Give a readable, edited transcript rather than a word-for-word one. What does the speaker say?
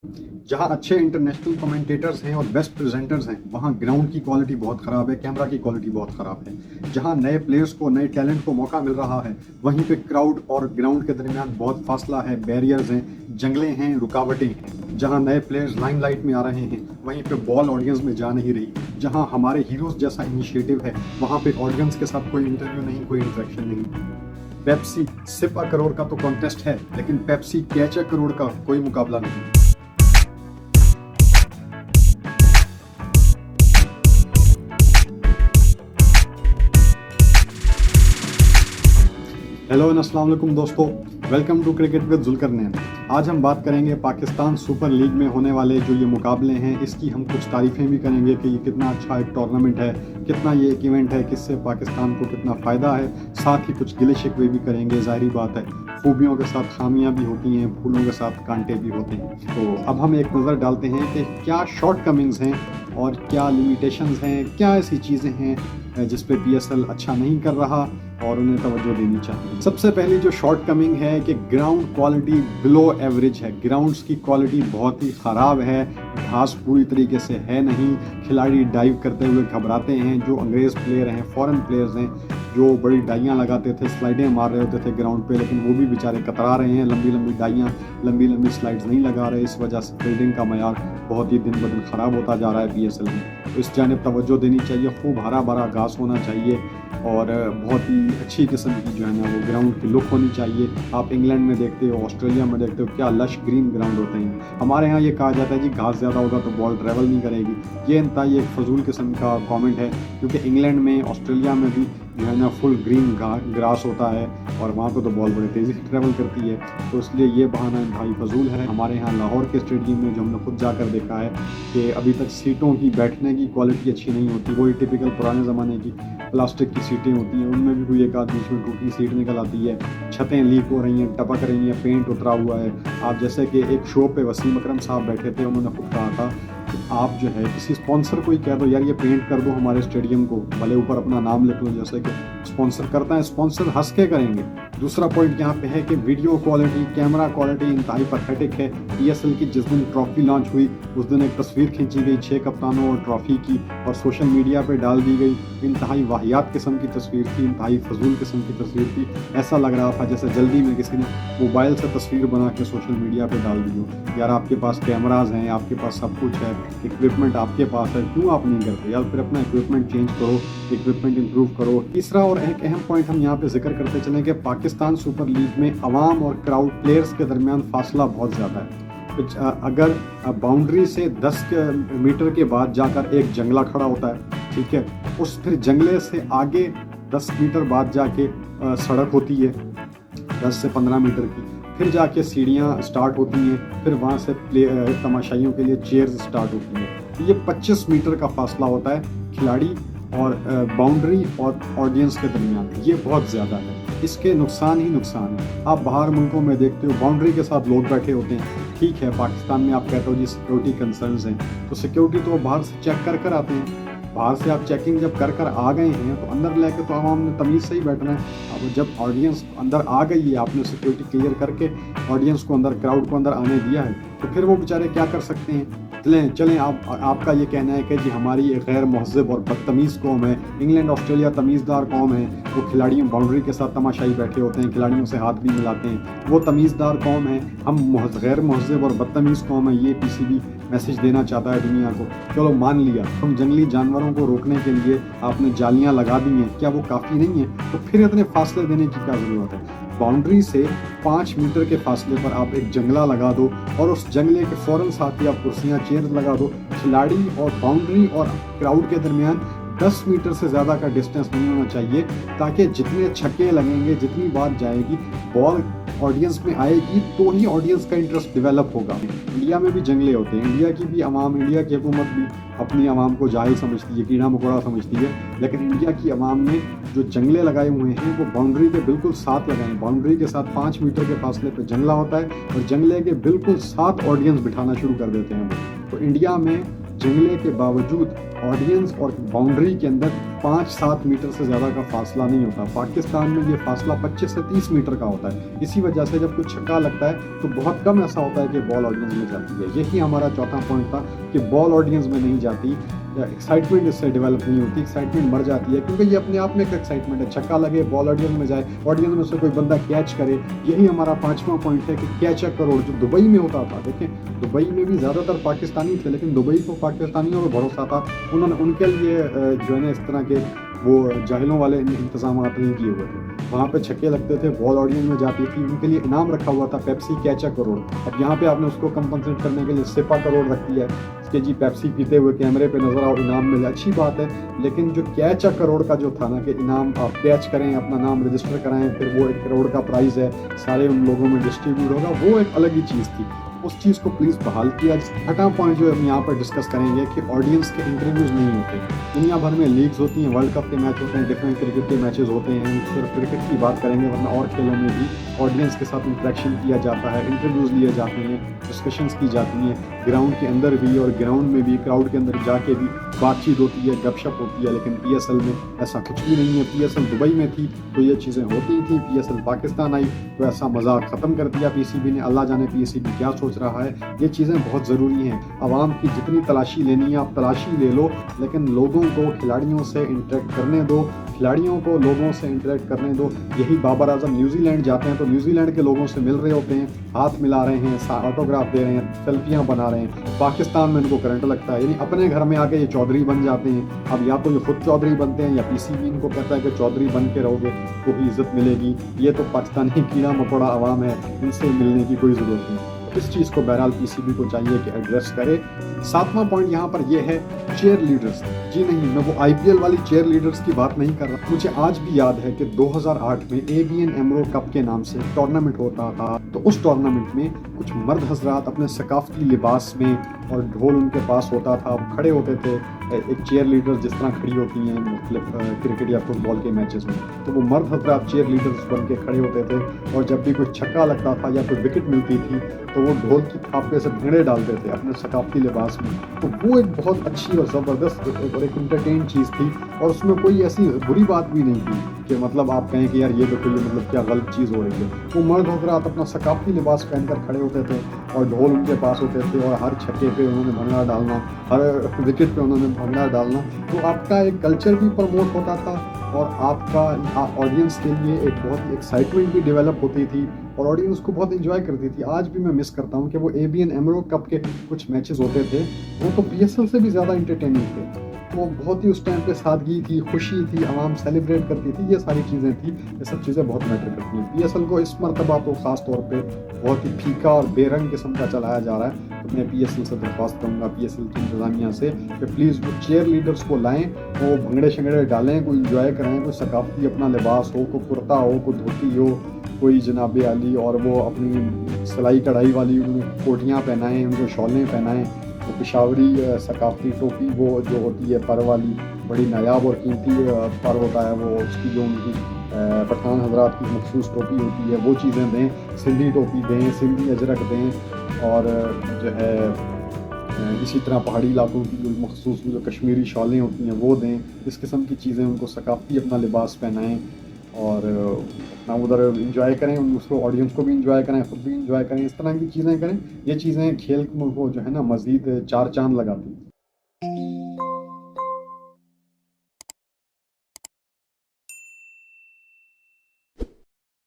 जहाँ अच्छे international commentators हैं और बेस्ट प्रेजेंटर्स हैं, वहाँ ग्राउंड की क्वालिटी बहुत ख़राब है, कैमरा की क्वालिटी बहुत ख़राब है। जहाँ नए प्लेयर्स को, नए टैलेंट को मौका मिल रहा है, वहीं पे क्राउड और ग्राउंड के दरमियान बहुत फासला है, बैरियर्स हैं, जंगलें हैं, रुकावटें हैं। जहाँ नए प्लेयर्स लाइमलाइट में आ रहे हैं, वहीं पे बॉल ऑडियंस में जा नहीं रही। जहाँ हमारे हीरोज़ जैसा इनिशिएटिव है, वहाँ पे ऑडियंस के साथ कोई इंटरव्यू नहीं, कोई इंटरेक्शन नहीं। पेप्सी सिप अ करोड़ का तो कॉन्टेस्ट है, लेकिन पेप्सी कैच अ करोड़ का कोई मुकाबला नहीं। हेलो एंड अस्सलाम वालेकुम दोस्तों, welcome to cricket with Zulqarnain. आज हम बात करेंगे पाकिस्तान सुपर लीग में होने वाले जो ये मुकाबले हैं, इसकी हम कुछ तारीफ़ें भी करेंगे कि ये कितना अच्छा एक टूर्नामेंट है, कितना ये एक इवेंट है, किससे पाकिस्तान को कितना फ़ायदा है। साथ ही कुछ गिले शिकवे भी करेंगे। ज़ाहिर बात है, खूबियों के साथ खामियां भी होती हैं, फूलों के साथ कांटे भी होते हैं। तो अब हम एक नज़र डालते हैं कि क्या शॉर्ट कमिंग्स हैं और क्या लिमिटेशंस हैं, क्या ऐसी चीज़ें हैं जिस पे PSL अच्छा नहीं कर रहा और उन्हें तवज्जो देनी चाहिए। सबसे पहली जो शॉर्ट कमिंग है कि ग्राउंड क्वालिटी बिलो एवरेज है। ग्राउंड्स की क्वालिटी बहुत ही ख़राब है, घास पूरी तरीके से है नहीं, खिलाड़ी डाइव करते हुए घबराते हैं। जो अंग्रेज़ प्लेयर हैं, फॉरेन प्लेयर्स हैं, जो बड़ी डाइयाँ लगाते थे, स्लाइडें मार रहे होते थे ग्राउंड पे, लेकिन वो भी बेचारे कतरा रहे हैं। लंबी लंबी डाइयाँ, लंबी लंबी स्लाइड्स नहीं लगा रहे। इस वजह से फील्डिंग का मयार बहुत ही दिन ब दिन ख़राब होता जा रहा है PSL में। तो इस जानिब तवज्जो देनी चाहिए। खूब हरा भरा घास होना चाहिए और बहुत ही अच्छी किस्म की जो है ना वो ग्राउंड की लुक होनी चाहिए। आप इंग्लैंड में देखते हो, ऑस्ट्रेलिया में देखते हो, क्या लश ग्रीन ग्राउंड होते हैं। हमारे यहाँ ये कहा जाता है जी घास ज़्यादा होगा तो बॉल ट्रैवल नहीं करेगी। ये इंतहाई एक फजूल किस्म का कमेंट है, क्योंकि इंग्लैंड में, ऑस्ट्रेलिया में भी जो है ना फुल ग्रीन ग्रास होता है और वहाँ पे तो बॉल बड़े तेज़ी से ट्रैवल करती है। तो इसलिए ये बहाना इंतहाई फजूल है। हमारे यहाँ लाहौर के स्टेडियम में जो हमने खुद जाकर देखा है कि अभी तक सीटों की बैठने की क्वालिटी अच्छी नहीं होती। वही टिपिकल पुराने ज़माने की प्लास्टिक की सीटें होती हैं, उनमें भी कोई एक आध बीच में टूटी सीट निकल आती है। छतें लीक हो रही हैं, टपक रही हैं, पेंट उतरा हुआ है। आप जैसे कि एक शो पे वसीम अकरम साहब बैठे थे, उन्होंने खुद कहा था कि आप जो है किसी स्पॉन्सर को ही कह दो यार ये पेंट कर दो हमारे स्टेडियम को, भले ऊपर अपना नाम लिख लो जैसे कि स्पॉन्सर करता है, स्पॉन्सर हंस के करेंगे। दूसरा पॉइंट यहाँ पे है कि वीडियो क्वालिटी, कैमरा क्वालिटी इंतहाई पैथेटिक है। PSL की जिस दिन ट्रॉफी लॉन्च हुई उस दिन एक तस्वीर खींची गई 6 कप्तानों और ट्रॉफी की और सोशल मीडिया पे डाल दी गई। इंतहाई वाहियात किस्म की तस्वीर थी, इंतहाई फजूल किस्म की तस्वीर थी। ऐसा लग रहा था जैसे जल्दी में किसी ने मोबाइल से तस्वीर बना के सोशल मीडिया पे डाल दी हो। यार आपके पास कैमराज हैं, आपके पास सब कुछ है, इक्विपमेंट आपके पास है, क्यों आप नहीं करते? यार फिर अपना इक्विपमेंट चेंज करो, इक्विपमेंट इंप्रूव करो। तीसरा और एक अहम पॉइंट हम यहाँ पे जिक्र करते चलें कि पाकिस्तान सुपर लीग में अवाम और क्राउड प्लेयर्स के दरमियान फासला बहुत ज़्यादा है। अगर बाउंड्री से 10 मीटर के बाद जाकर एक जंगला खड़ा होता है, ठीक है, उस फिर जंगले से आगे 10 मीटर बाद जाके सड़क होती है 10 से 15 मीटर की, फिर जाके सीढ़ियाँ स्टार्ट होती हैं, फिर वहाँ से तमाशाइयों के लिए चेयर्स स्टार्ट होती हैं। ये 25 मीटर का फासला होता है खिलाड़ी और बाउंड्री और ऑडियंस के दरमियान। ये बहुत ज़्यादा है, इसके नुकसान ही नुकसान है। आप बाहर मुल्कों में देखते हो बाउंड्री के साथ लोग बैठे होते हैं, ठीक है। पाकिस्तान में आप कहते हो जी सिक्योरिटी कंसर्न्स हैं, तो सिक्योरिटी तो बाहर से चेक कर कर आते हैं। बाहर से आप चेकिंग जब कर कर आ गए हैं तो अंदर लेके तो आवाम ने तमीज़ से ही बैठना है। अब जब ऑडियंस अंदर आ गई है, आपने सिक्योरिटी क्लियर करके ऑडियंस को अंदर, क्राउड को अंदर आने दिया है, तो फिर वो बेचारे क्या कर सकते हैं? चलें आपका ये कहना है कि जी हमारी एक गैर महज़ब और बदतमीज़ कौम है, इंग्लैंड ऑस्ट्रेलिया तमीज़दार कौम है, वो खिलाड़ियों बाउंड्री के साथ तमाशाई बैठे होते हैं, खिलाड़ियों से हाथ भी मिलाते हैं, वो तमीज़दार कौम है। हम गैर महज़ब और बदतमीज़ कौम है, ये PCB मैसेज देना चाहता है दुनिया को। चलो मान लिया, हम जंगली जानवरों को रोकने के लिए आपने जालियाँ लगा दी हैं, क्या वो काफ़ी नहीं है? तो फिर इतने फासले देने की क्या ज़रूरत है? बाउंड्री से 5 मीटर के फासले पर आप एक जंगला लगा दो और उस जंगले के फ़ौरन साथ ही आप कुर्सियाँ, चेयर्स लगा दो। खिलाड़ी और बाउंड्री और क्राउड के दरमियान 10 मीटर से ज़्यादा का डिस्टेंस नहीं होना चाहिए, ताकि जितने छक्के लगेंगे, जितनी बार जाएगी बॉल ऑडियंस में आएगी, तो ही ऑडियंस का इंटरेस्ट डेवलप होगा। इंडिया में भी जंगले होते हैं, इंडिया की भी आवाम, इंडिया की हुकूमत भी अपनी आवाम को जाहिल समझती है, कीड़ा मकोड़ा समझती है, लेकिन इंडिया की आवाम ने जो जंगले लगाए हुए हैं वो बाउंड्री के बिल्कुल साथ लगाए। बाउंड्री के साथ 5 मीटर के फासले पर जंगला होता है और जंगले के बिल्कुल साथ ऑडियंस बिठाना शुरू कर देते हैं। तो इंडिया में जंगले के बावजूद ऑडियंस और बाउंड्री के अंदर 5-7 मीटर से ज़्यादा का फासला नहीं होता। पाकिस्तान में ये फासला 25 से 30 मीटर का होता है। इसी वजह से जब कोई छक्का लगता है तो बहुत कम ऐसा होता है कि बॉल ऑडियंस में जाती है। यही हमारा चौथा पॉइंट था कि बॉल ऑडियंस में नहीं जाती, एक्साइटमेंट इससे डेवलप नहीं होती, एक्साइटमेंट मर जाती है, क्योंकि ये अपने आप में एक एक्साइटमेंट है। छक्का लगे, बॉल ऑडियंस में जाए, ऑडियंस में से कोई बंदा कैच करे। यही हमारा पांचवा पॉइंट है कि कैच अ करोड़ जो दुबई में होता था। देखें, दुबई में भी ज़्यादातर पाकिस्तानी थे, लेकिन दुबई को पाकिस्तानियों पर भरोसा था। उन्होंने उनके लिए जो है ना इस तरह के वो जाहिलों वाले इंतजाम नहीं किए हुए थे। वहाँ पे छक्के लगते थे, बॉल ऑडियंस में जाती थी, उनके लिए इनाम रखा हुआ था पेप्सी कैच अ करोड़। अब यहाँ पे आपने उसको कंपनसेट करने के लिए सिपा करोड़ रख दिया है कि जी पेप्सी पीते हुए कैमरे पे नजर आओ, इनाम मिले, अच्छी बात है। लेकिन जो कैच अ करोड़ का जो था ना कि इनाम आप कैच करें, अपना नाम रजिस्टर कराएं, फिर वो 1 करोड़ का प्राइज़ है, सारे उन लोगों में डिस्ट्रीब्यूट होगा, वो एक अलग ही चीज़ थी। उस चीज़ को प्लीज़ बहाल किया। छठा पॉइंट जो हम यहाँ पर डिस्कस करेंगे कि ऑडियंस के इंटरव्यूज़ नहीं होते। दुनिया भर में लीग्स होती हैं, वर्ल्ड कप के मैच होते हैं, डिफरेंट क्रिकेट के मैचेस होते हैं, सिर्फ क्रिकेट की बात करेंगे, वरना और खेलों में भी ऑडियंस के साथ इंटरेक्शन किया जाता है, इंटरव्यूज़ लिए जाते हैं, डिस्कशंस की जाती हैं, ग्राउंड के अंदर भी और ग्राउंड में भी, क्राउड के अंदर जाके भी बातचीत होती है, गपशप होती है। लेकिन PSL में ऐसा कुछ भी नहीं है। PSL दुबई में थी तो ये चीज़ें होती थी, PSL पाकिस्तान आई तो ऐसा मजाक ख़त्म कर दिया PCB ने। अल्लाह जाने PCB क्या सोच रहा है। ये चीज़ें बहुत ज़रूरी हैं। आवाम की जितनी तलाशी लेनी है आप तलाशी ले लो, लेकिन लोगों को खिलाड़ियों से इंटरेक्ट करने दो, खिलाड़ियों को लोगों से इंटरेक्ट करने दो। यही बाबर आजम न्यूजीलैंड जाते हैं तो न्यूजीलैंड के लोगों से मिल रहे होते हैं, हाथ मिला रहे हैं, ऑटोग्राफ दे रहे हैं, सेल्फियाँ बना रहे हैं। पाकिस्तान में इनको करंट लगता है, यानी अपने घर में आके ये चौधरी बन जाते हैं। अब या तो ये खुद चौधरी बनते हैं या PCB इनको कहता है कि चौधरी बन के रहोगे तो ही इज्जत मिलेगी। ये तो पाकिस्तानी कीड़ा मकोड़ा आवाम है, इनसे मिलने की कोई ज़रूरत नहीं। इस चीज़ को बहरहाल PCB को चाहिए कि एड्रेस करे। सातवां पॉइंट यहाँ पर यह है चेयर लीडर्स। जी नहीं, मैं वो IPL वाली चेयर लीडर्स की बात नहीं कर रहा। मुझे आज भी याद है कि 2008 में ABN एमरो कप के नाम से टूर्नामेंट होता था। तो उस टूर्नामेंट में कुछ मर्द हजरात अपने सकाफती लिबास में और ढोल उनके पास होता था, खड़े होते थे एक चेयर लीडर जिस तरह खड़ी होती हैं मुख्तलिफ क्रिकेट या फुटबॉल के मैचेस में। तो वो मर्द हजरात चेयर लीडर्स बन के खड़े होते थे और जब भी कोई छक्का लगता था या कोई विकेट मिलती थी तो वो ढोल की थाप पे से भंगड़े डालते थे अपने सकाफती लिबास में। तो वो एक बहुत अच्छी और ज़बरदस्त और एक इंटरटेन चीज़ थी और उसमें कोई ऐसी बुरी बात भी नहीं थी कि मतलब आप कहें कि यार ये तो कोई मतलब क्या गलत चीज़ हो रही है। वो मर्द हजरात अपना सकाफती लिबास पहनकर खड़े होते थे और ढोल उनके पास होते थे और हर छक्के पे उन्होंने भंगड़ा डालना, हर विकेट पे उन्होंने भंगड़ा डालना। तो आपका एक कल्चर भी प्रमोट होता था और आपका ऑडियंस के लिए एक बहुत एक्साइटमेंट भी डेवलप होती थी और ऑडियंस को बहुत इंजॉय करती थी। आज भी मैं मिस करता हूँ कि वो ABN एमरो कप के कुछ मैचेस होते थे, वो तो PSL से भी ज़्यादा इंटरटेनिंग थे। तो बहुत ही उस टाइम पे सादगी थी, खुशी थी, आवाम सेलिब्रेट करती थी, ये सारी चीज़ें थी। ये सब चीज़ें बहुत मैटर करती हैं। PSL को इस मरतबा तो ख़ास तौर पे बहुत ही फीका और बेरंग किस्म का चलाया जा रहा है। तो मैं PSL से दरख्वास्त करूँगा, PSL की इंतज़ामिया से, कि प्लीज़ वो चेयर लीडर्स को लाएँ, वो भंगड़े शंगड़े डालें, कोई इंजॉय कराएँ, कोई सकाफती अपना लिबास हो, कोई कुर्ता हो, कोई धोती हो, कोई जनाब आली, और वो अपनी सिलाई कढ़ाई वाली कोटियाँ पहनाएँ, उनको शॉलें पहनाएँ। वो पिशावरी सकाफती टोपी वो जो होती है पर वाली, बड़ी नायाब और कीमती पर होता है, वो उसकी जो उनकी पठान हजरात की मखसूस टोपी होती है वो चीज़ें दें, सिंधी टोपी दें, सिंधी अजरक दें, और जो है इसी तरह पहाड़ी इलाकों की जो मखसूस जो कश्मीरी शॉलें होती हैं वो दें। इस किस्म की चीज़ें, उनको सकाफती अपना लिबास पहनाएँ और अपना उधर इंजॉय करें, उसको ऑडियंस को भी इंजॉय करें, खुद भी इंजॉय करें, इस तरह की चीज़ें करें। ये चीज़ें खेल को जो है ना मज़ीद चार चांद लगाती हैं।